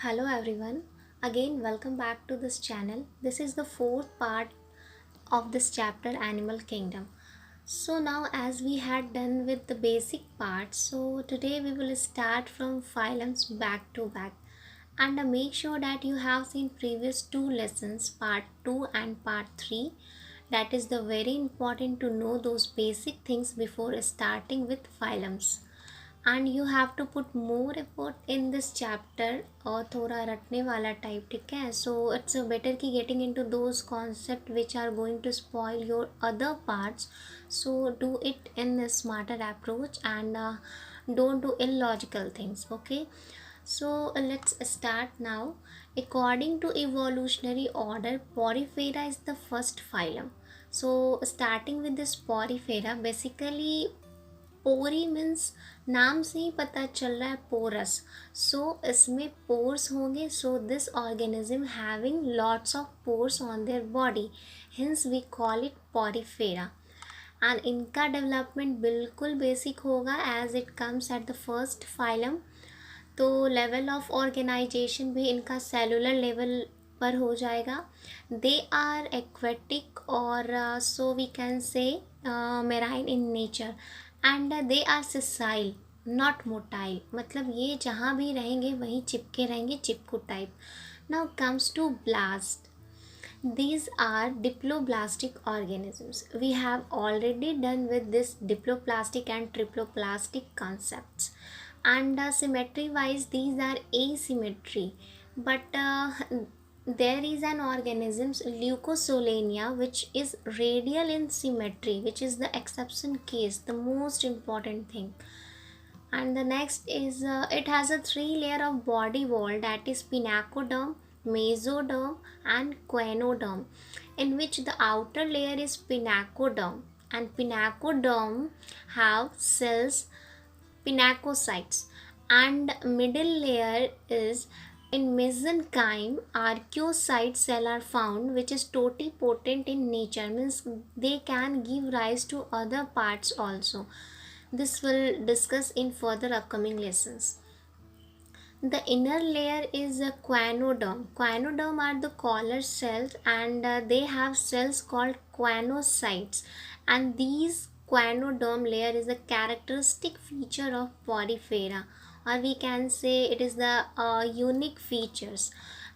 Hello everyone. Again, welcome back to this channel. This is the fourth part of this chapter, Animal Kingdom. So now as we had done with the basic parts, so today we will start from phylums back to back. And make sure that you have seen previous two lessons, part 2 and part 3. That is the very important to know those basic things before starting with phylums. And you have to put more effort in this chapter और थोड़ा रटने वाला type, ठीक है. So it's better कि getting into those concepts which are going to spoil your other parts. So do it in a smarter approach and don't do illogical things. Okay, so let's start now. According to evolutionary order, Porifera is the first phylum. So starting with this Porifera, basically पोरी means नाम से ही पता चल रहा है porous. सो इसमें pores होंगे. So this organism having lots of pores on their body, hence we call it porifera. And इनका डेवलपमेंट बिल्कुल बेसिक होगा as it comes at the first phylum. तो लेवल ऑफ ऑर्गेनाइजेशन भी इनका सेलुलर लेवल पर हो जाएगा. दे आर एक्वेटिक और so we can say marine in nature and they are sessile not motile. मतलब ये जहाँ भी रहेंगे वहीं चिपके रहेंगे, चिपकू type. Now comes to blast. These are diploblastic organisms. We have already done with this diploblastic and triploblastic concepts. And symmetry wise, these are asymmetry. But there is an organism, Leucosolania, which is radial in symmetry, which is the exception case, the most important thing. And the next is it has a three layer of body wall, that is pinacoderm, mesoderm and choanoderm, in which the outer layer is pinacoderm, and pinacoderm have cells, pinacocytes, and middle layer is in mesenchyme. Archaeocyte cell are found, which is totipotent in nature, means they can give rise to other parts also. This will discuss in further upcoming lessons. The inner layer is a choanoderm. Choanoderm are the collar cells, and they have cells called choanocytes. And these choanoderm layer is a characteristic feature of Porifera, or we can say it is the unique features.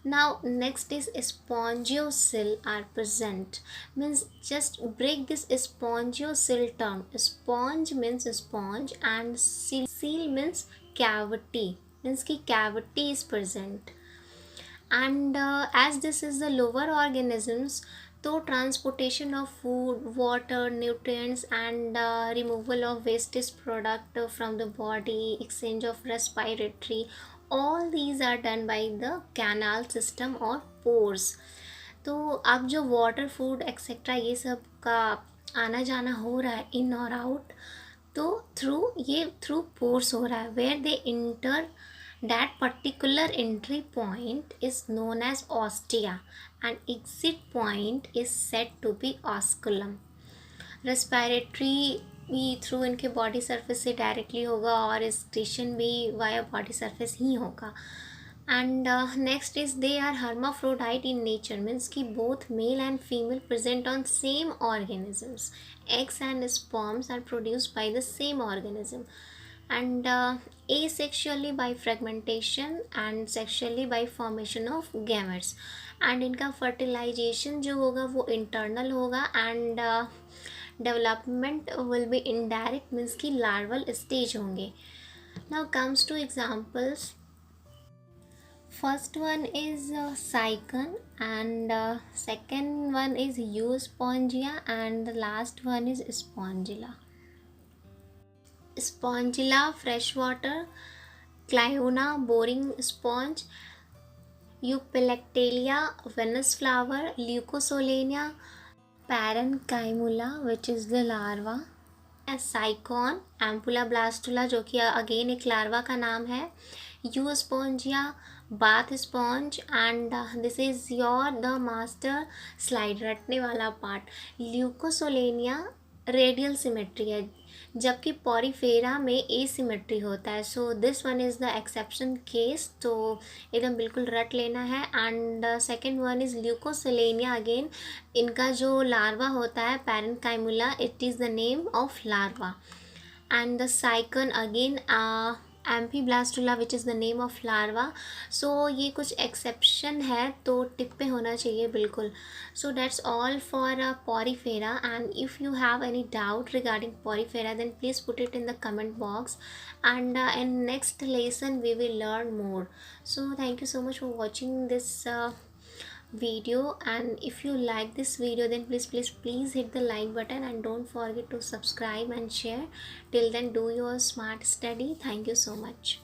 Now next is spongiocyl are present, means just break this spongiocyl term. Sponge means sponge and seal means cavity, means ki cavity is present. And as this is the lower organisms, so transportation of food, water, nutrients and removal of wastage product from the body, exchange of respiratory, all these are done by the canal system or pores. तो अब जो water, food etcetera ये सब का आना जाना हो रहा है इन और आउट, तो थ्रू पोर्स हो रहा है, where they enter. That particular entry point is known as ostia and exit point is said to be osculum. Respiratory भी थ्रू इनके बॉडी सरफेस से डायरेक्टली होगा और एक्सक्रीशन भी वाया बॉडी सरफेस ही होगा. And next is they are hermaphrodite in nature, means कि both male and female present on same organisms. Eggs and sperms are produced by the same organism. And asexually by fragmentation and sexually by formation of gametes. and इनका fertilization जो होगा वो internal होगा and development will be indirect, means कि larval stage होंगे. Now comes to examples. First one is Cycon, and second one is Euspongia, and the last one is Spongilla. Spongilla freshwater, Cliona boring sponge, Eupilactalia Venus flower, Leucosolania parenchyma which is the larva, Cycon Ampulla blastula जो कि again एक larva का नाम है, Euspongia bath sponge, and this is your the master slide रटने वाला part. Leucosolenia radial symmetry है, जबकि पॉरीफेरा में एसिमेट्री होता है। So this one is the exception case, तो एकदम बिल्कुल रट लेना है। And second one is leucosolenia. Again इनका जो लार्वा होता है parenchymula, it is the name of larva. and the cycon again amphiblastula which is the name of larva. So ये कुछ एक्सेप्शन है तो टिप पे होना चाहिए बिल्कुल। So that's all for porifera, and if you have any doubt regarding porifera then please put it in the comment box, and in next lesson we will learn more. So thank you so much for watching this video, and if you like this video then please hit the like button and don't forget to subscribe and share. Till then, do your smart study. Thank you so much.